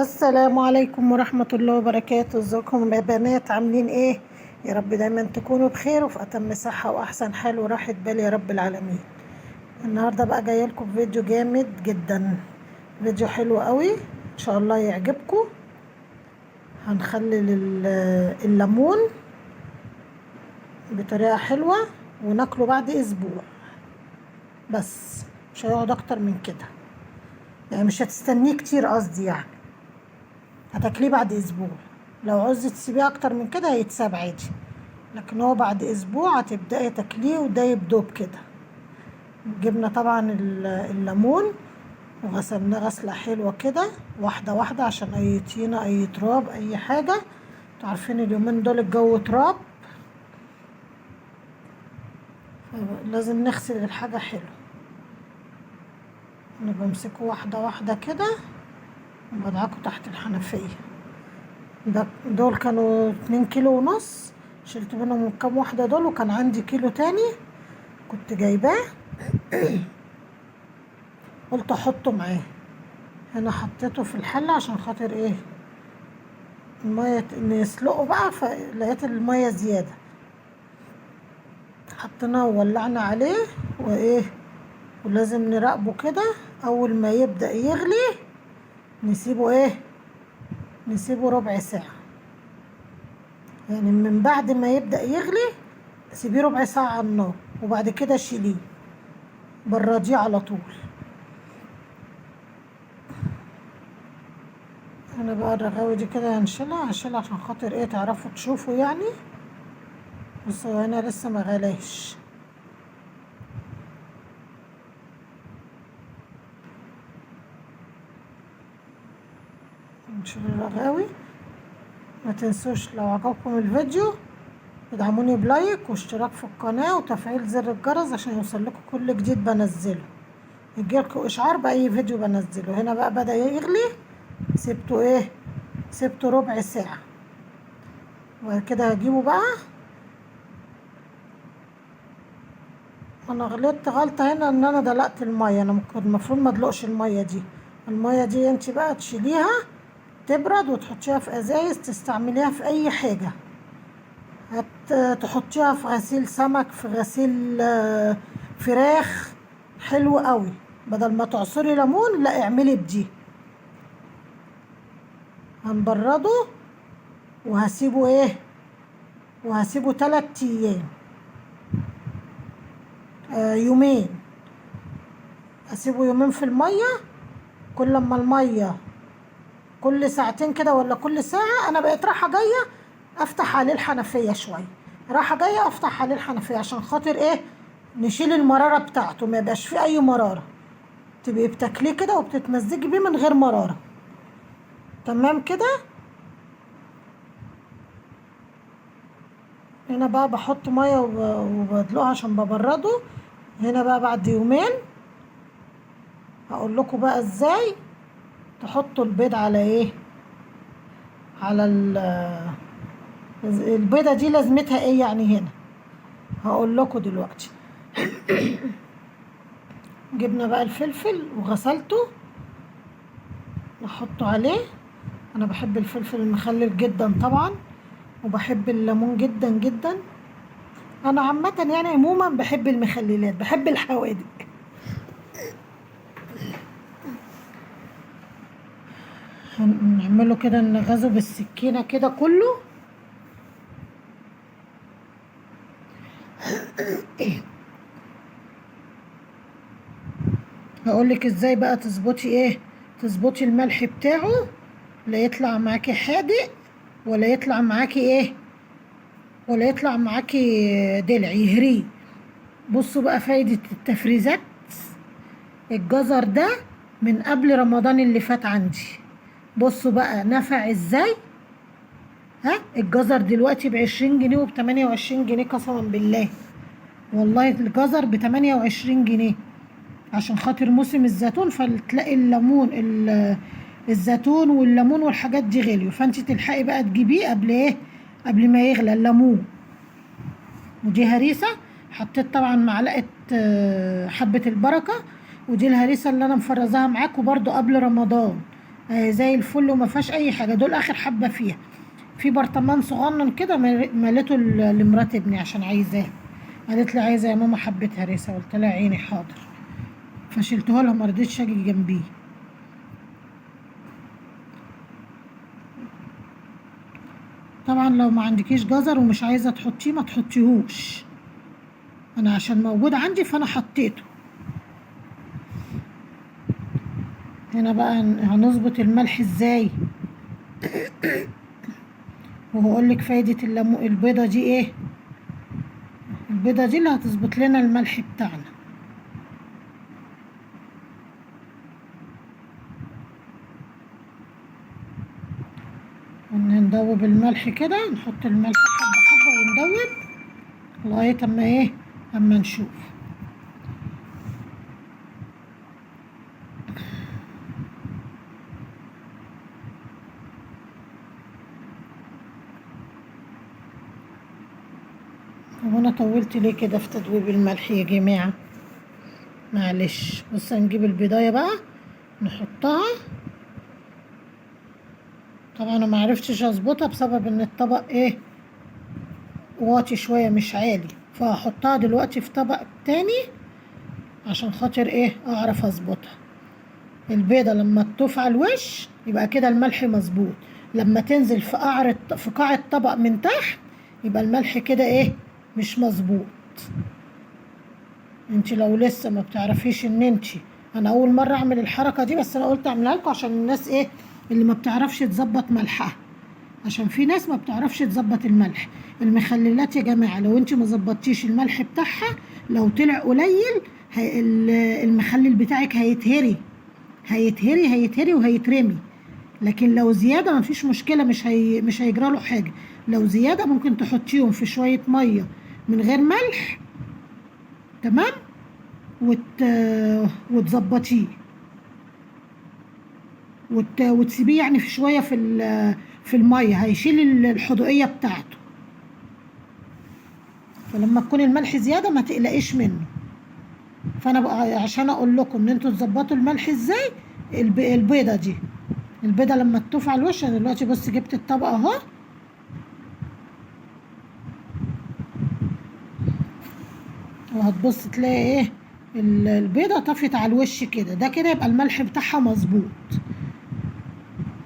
السلام عليكم ورحمة الله وبركاته. ازيكم يا بنات؟ عاملين ايه؟ يا رب دايما تكونوا بخير وفي اتم صحة واحسن حال وراحة بال يا رب العالمين. النهاردة بقى جاية لكم فيديو جامد جدا، فيديو حلو قوي ان شاء الله يعجبكم. هنخلل الليمون بطريقة حلوة وناكله بعد اسبوع، بس مش هيقعد اكتر من كده، يعني مش هتستنيه كتير، قصدي يعني هتاكليه بعد اسبوع. لو عوزتي تسيبيه اكتر من كده هيتساب عادي، لكن هو بعد اسبوع هتبداي تاكليه وده يبدوب كده. جبنا طبعا الليمون وغسلناه غسله حلوه كده واحده واحده عشان اي طينه اي تراب اي حاجه. انتوا عارفين اليومين دول الجو تراب، لازم نغسل الحاجه حلو. انا بمسكه واحده واحده كده وبدعكه تحت الحنفيه. دول كانوا 2 كيلو ونص، شلت منهم كام واحدة دول، وكان عندي كيلو تاني كنت جايباه قلت احطه معاه. هنا حطيته في الحلة عشان خاطر ايه، المية نسلقه بقى، فلقيت المية زيادة حطيناه وولعنا عليه وايه، ولازم نراقبه كده. اول ما يبدأ يغلي نسيبه ايه، نسيبه ربع ساعة. يعني من بعد ما يبدأ يغلي سيبيه ربع ساعة على النار وبعد كده شيليه برديه على طول. انا بقى الرغاوي دي كده هشيلها عشان خاطر ايه تعرفوا تشوفوا يعني. بس هو هنا لسه ما غلاش. نشيل الرغاوي. ما تنسوش لو عجبكم الفيديو ادعموني بلايك واشتراك في القناة وتفعيل زر الجرس عشان يوصلكوا كل جديد بنزله، يجيلكوا اشعار باي فيديو بنزله. هنا بقى بدأ يغلي، سيبته ايه، سيبته ربع ساعة. وبعد كده هجيبه بقى. انا غلطت غلطة هنا ان انا دلقت المية، انا المفروض ما ادلقش المية دي. المية دي انت بقى تشيليها تبرد وتحطيها في ازايز تستعمليها في اي حاجة. تحطيها في غسيل سمك، في غسيل فراخ، حلو قوي. بدل ما تعصري ليمون لا اعملي بدي. هنبرده وهسيبه ايه، وهسيبه 3 ايام، يومين. اسيبه يومين في المية. كل ما المية كل ساعتين كده ولا كل ساعة، انا بقيت رايحة جاية افتح عليه الحنفية شوية، رايحة جاية افتح عليه الحنفية عشان خاطر ايه، نشيل المرارة بتاعته، ما يبقاش فيه اي مرارة، تبقي بتاكليه كده وبتتمزجي بيه من غير مرارة. تمام كده. هنا بقى بحط مية وبدلقها عشان ببرده. هنا بقى بعد يومين هقول لكم بقى ازاي تحطوا البيض على ايه، على البيضة دي لازمتها ايه يعني. هنا هقول لكم دلوقتي. جبنا بقى الفلفل وغسلته نحطه عليه. انا بحب الفلفل المخلل جدا طبعا، وبحب الليمون جدا جدا. انا عامه يعني عموما بحب المخللات، بحب الحوادق. هنعمله كده نغزه بالسكينه كده كله. هقولك ازاي بقى تظبطي ايه، تظبطي الملح بتاعه، لا يطلع معاكي حادق ولا يطلع معاكي ايه، ولا يطلع معاكي دلع يهريه. بصوا بقى فايدة التفريزات. الجزر ده من قبل رمضان اللي فات عندي، بصوا بقى نفع ازاي. ها الجزر دلوقتي ب20 جنيه وب28 جنيه، قسما بالله والله الجزر ب28 جنيه عشان خاطر موسم الزيتون، فتلاقي الليمون الزيتون والليمون والحاجات دي غليوا، فانت تلحقي بقى تجيبيه قبل ايه، قبل ما يغلى الليمون. ودي هريسة، حطيت طبعا معلقة حبة البركة، ودي الهريسة اللي انا مفرزاها معاكم برضو قبل رمضان. زي الفل وما فيهاش اي حاجه. دول اخر حبه فيها. في برطمان صغنن كده مليته لمرات ابني عشان عايزاه. قالت لي عايزه يا ماما حبه هريسه، قلت لها عيني حاضر، فشلته لها، ما رضيتش اجي جنبيه. طبعا لو ما عندكيش جزر ومش عايزه تحطيه ما تحطيهوش، انا عشان موجود عندي فانا حطيته. هنا بقى هنظبط الملح ازاي، وهقول لك فايده البيضه دي ايه. البيضه دي اللي هتظبط لنا الملح بتاعنا. ندوب الملح كده، نحط الملح حبه حبه وندوب لغايه اما ايه، اما نشوف. هو انا طولت ليه كده في تدويب الملح يا جماعه؟ معلش. بص هنجيب البضايه بقى نحطها. طبعا انا معرفتش اظبطها بسبب ان الطبق ايه، واطي شويه مش عالي، فهحطها دلوقتي في طبق تاني عشان خاطر ايه اعرف اظبطها. البيضه لما تطوف على الوش يبقى كده الملح مظبوط، لما تنزل في قاع الطبق من تحت يبقى الملح كده ايه مش مظبوط. انت لو لسه ما بتعرفيش ان انت، انا اول مره اعمل الحركه دي بس انا قلت اعملها لكم عشان الناس ايه اللي ما بتعرفش تظبط ملحها، عشان في ناس ما بتعرفش تظبط الملح. المخللات يا جماعه لو انت ما ظبطتيش الملح بتاعها، لو طلع قليل المخلل بتاعك هيتهري وهيترمي. لكن لو زياده ما فيش مشكله، مش هيجرى له حاجه. لو زياده ممكن تحطيهم في شويه ميه من غير ملح، تمام، وتظبطيه وتسيبيه يعني في شويه في الميه، هيشيل الحدوقيه بتاعته. فلما تكون الملح زياده ما تقلقيش منه. فانا بقى عشان اقول لكم ان انتوا تظبطوا الملح ازاي، البيضه دي، البيضه لما تطوف على الوش. انا دلوقتي بص جبت الطبق اهو، وهتبص تلاقي ايه البيضه طفت على الوش كده. ده كده يبقى الملح بتاعها مظبوط.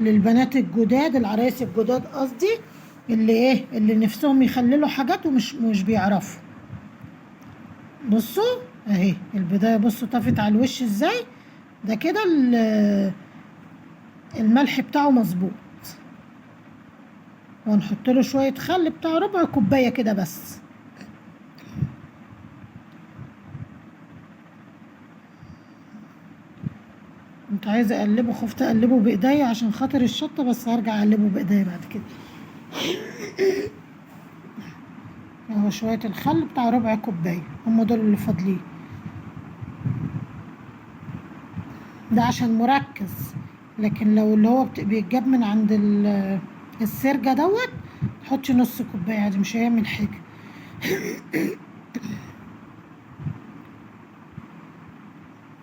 للبنات الجداد، العرايس الجداد قصدي، اللي ايه اللي نفسهم يخللوا حاجات ومش بيعرفوا. بصوا اهي البداية، بصوا طفت على الوش ازاي. ده كده الملح بتاعه مظبوط. وهنحط له شوية خل بتاع ربع كوباية كده بس. كنت عايزة اقلبه، خفت اقلبه بايديا عشان خاطر الشطة، بس هرجع اقلبه بايديا بعد كده. اهو شوية الخل بتاع ربع كوباية، هم دول اللي فاضلين. ده عشان مركز، لكن لو اللي هو بيتجاب من عند السرجة دوت تحطي نص كوباية عادي مش هيعمل حاجة.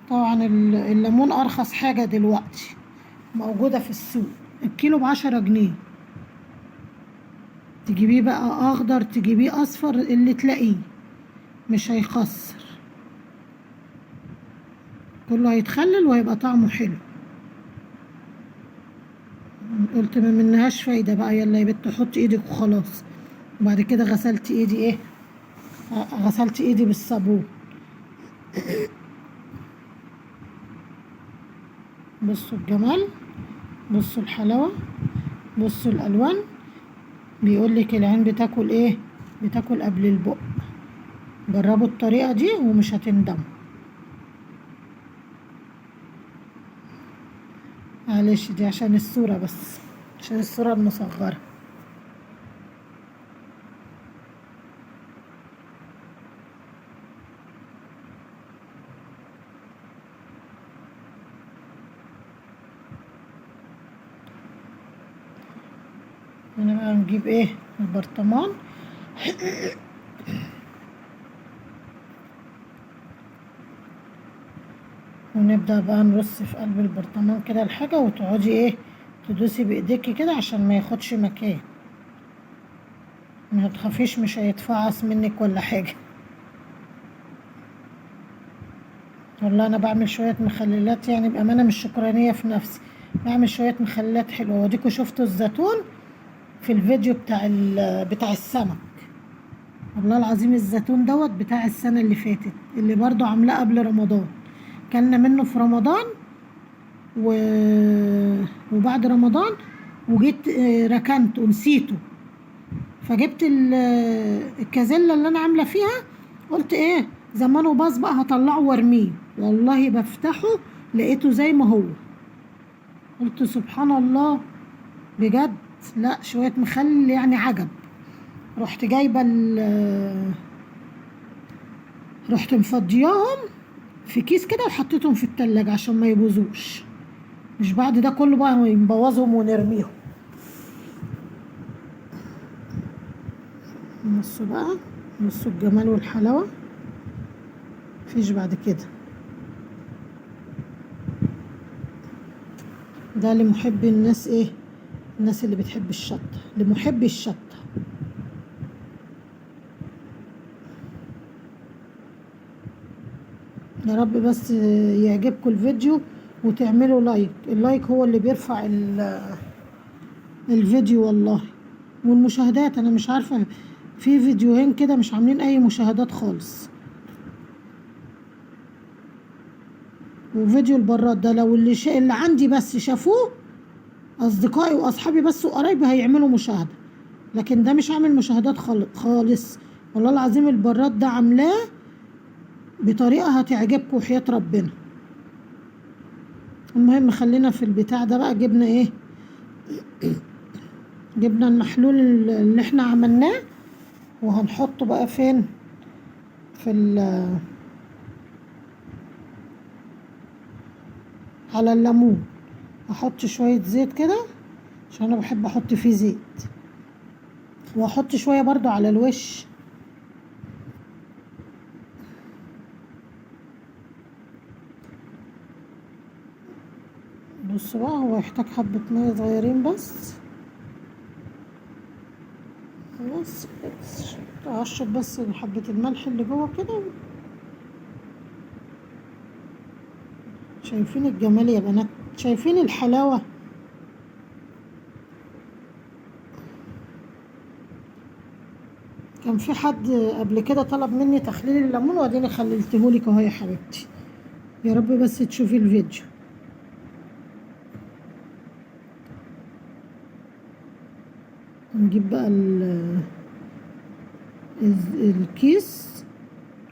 طبعا الليمون ارخص حاجة دلوقتي موجودة في السوق، الكيلو ب10 جنيه. تجيبيه بقى اخضر تجيبيه اصفر اللي تلاقيه، مش هيخسر، كله هيتخلل وهيبقى طعمه حلو. قلت ما منهاش فايدة بقى، يلا يا بت حط ايدك وخلاص. وبعد كده غسلت ايدي ايه، غسلت ايدي بالصابون. بصوا الجمال، بصوا الحلاوة، بصوا الالوان. بيقولك العين بتاكل ايه، بتاكل قبل البق. جربوا الطريقة دي ومش هتندموا. معلش دي عشان الصورة بس، عشان الصورة المصغرة. هنا بقى نجيب ايه البرطمان ونبدأ بقى نرص في قلب البرطمان كده الحاجة، وتقعدي ايه تدوسي بايديكي كده عشان ما ياخدش مكان. ما تخافيش مش هيتفعص منك ولا حاجة. والله انا بعمل شوية مخللات يعني بأمانة مش شكرانية في نفسي، بعمل شوية مخللات حلوة. وديكوا شفتوا الزيتون في الفيديو بتاع السمك. والله العظيم الزيتون دوت بتاع السنة اللي فاتت، اللي برضو عاملاه قبل رمضان، كلنا منه في رمضان و... وبعد رمضان، وجيت ركنته ونسيته، فجبت الكازيلا اللي انا عامله فيها، قلت ايه زمانه باظ بقى هطلعه وارميه. والله بفتحه لقيته زي ما هو، قلت سبحان الله بجد. لا شويه مخلل يعني عجب. رحت جايبه رحت مفضياهم في كيس كده وحطيتهم في التلاجة عشان ما يبوظوش، مش بعد ده كله بقى نبوظهم ونرميهم. نص بقى، نص الجمال والحلاوة، مفيش بعد كده. ده لمحبي الناس ايه، الناس اللي بتحب الشطة، لمحبي الشطة. يا رب بس يعجبكم الفيديو وتعملوا لايك، اللايك هو اللي بيرفع الفيديو والله. والمشاهدات انا مش عارفة، في فيديوهين كده مش عاملين اي مشاهدات خالص. وفيديو البراد ده لو اللي عندي بس شافوه اصدقائي واصحابي بس وقرايبي هيعملوا مشاهدة، لكن ده مش عامل مشاهدات خالص. والله العظيم البراد ده عاملاه بطريقة هتعجبكم وحياة ربنا. المهم خلينا في البتاع ده بقى. جبنا ايه، جبنا المحلول اللي احنا عملناه، وهنحطه بقى فين، في على الليمون. احط شوية زيت كده عشان انا بحب احط فيه زيت، واحط شوية برضو على الوش. بص بقى هو يحتاج حبة مية صغيرين بس اقشر بس حبة الملح اللي جوه كده. شايفين الجمال يا بنات، شايفين الحلاوة. كان في حد قبل كده طلب مني تخليل الليمون واديني خللتهولك اهو يا حبيبتي. يا رب بس تشوفي الفيديو. نجيب بقى الكيس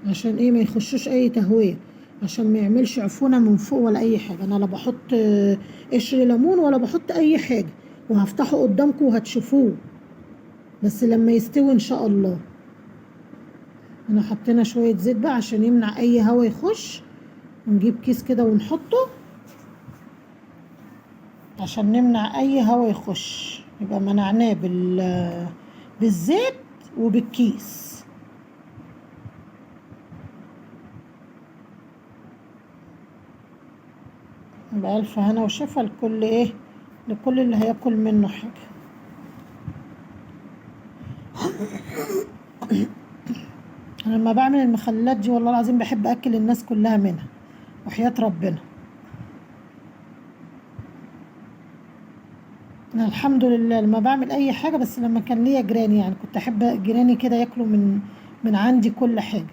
عشان ايه ما يخشوش اي تهوية، عشان ما يعملش عفونة من فوق ولا اي حاجة. انا لا بحط قشر ليمون ولا بحط اي حاجة، وهفتحه قدامكم وهتشوفوه بس لما يستوي ان شاء الله. انا حطينا شوية زيت بقى عشان يمنع اي هوا يخش، ونجيب كيس كده ونحطه عشان نمنع اي هوا يخش، يبقى منعناه بالزيت وبالكيس. بألف هنا وشفا لكل ايه، لكل اللي هياكل منه حاجة. انا لما بعمل المخللات دي والله العظيم بحب اكل الناس كلها منها وحياة ربنا. أنا الحمد لله لما بعمل اي حاجة، بس لما كان ليا جيراني يعني كنت احب جيراني كده ياكلوا من عندي كل حاجة.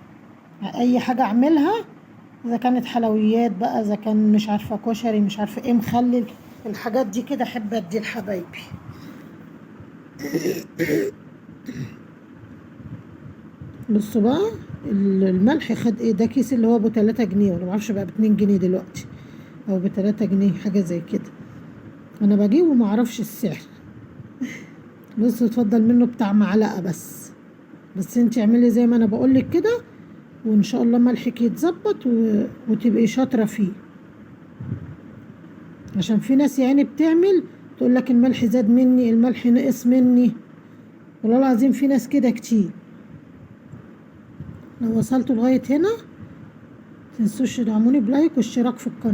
اي حاجة اعملها اذا كانت حلويات بقى، اذا كان مش عارفة كشري، مش عارفة ايه مخلل، الحاجات دي كده احب ادي لحبايبي. بصوا بقى الملح خد ايه، ده كيس اللي هو ابو 3 جنيه ولا معرفش بقى ب2 جنيه دلوقتي او ب3 جنيه حاجة زي كده. انا بجيبه ومعرفش السعر. بصوا اتفضل منه بتاع معلقة بس انتي اعملي زي ما انا بقولك كده، وان شاء الله ملحك يتظبط وتبقي شاطرة فيه. عشان في ناس يعني بتعمل تقول لك الملح زاد مني، الملح نقص مني. والله العظيم في ناس كده كتير. لو وصلتوا لغاية هنا متنسوش تدعموني بلايك واشتراك في القناة.